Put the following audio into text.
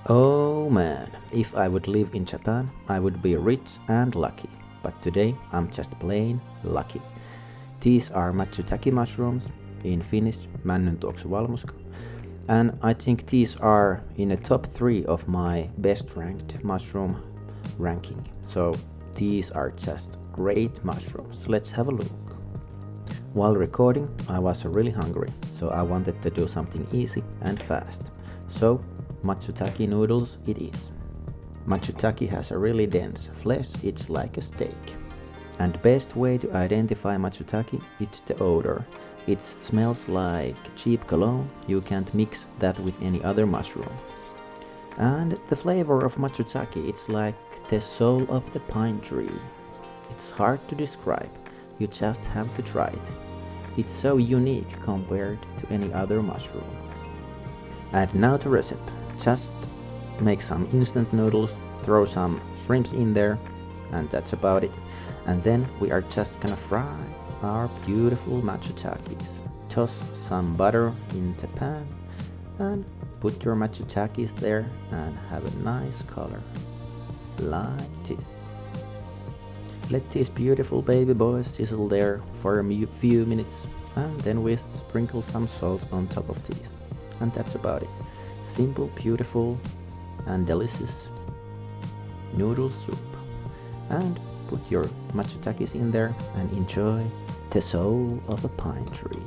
Oh man, if I would live in Japan, I would be rich and lucky. But today I'm just plain lucky. These are Matsutake mushrooms, in Finnish männyntuoksuvalmuska, and I think these are in the top 3 of my best ranked mushroom ranking. So these are just great mushrooms. Let's have a look. While recording, I was really hungry, so I wanted to do something easy and fast. So, Matsutake noodles it is. Matsutake has a really dense flesh, it's like a steak. And best way to identify Matsutake is the odor. It smells like cheap cologne, you can't mix that with any other mushroom. And the flavor of Matsutake, it's like the soul of the pine tree. It's hard to describe, you just have to try it. It's so unique compared to any other mushroom. And now the recipe. Just make some instant noodles, throw some shrimps in there, and that's about it. And then we are just gonna fry our beautiful matsutakes. Toss some butter in the pan and put your matsutakes there and have a nice color. Like this. Let these beautiful baby boys sizzle there for a few minutes and then we sprinkle some salt on top of these. And that's about it. Simple, beautiful and delicious noodle soup. And put your matsutakes in there and enjoy the soul of a pine tree.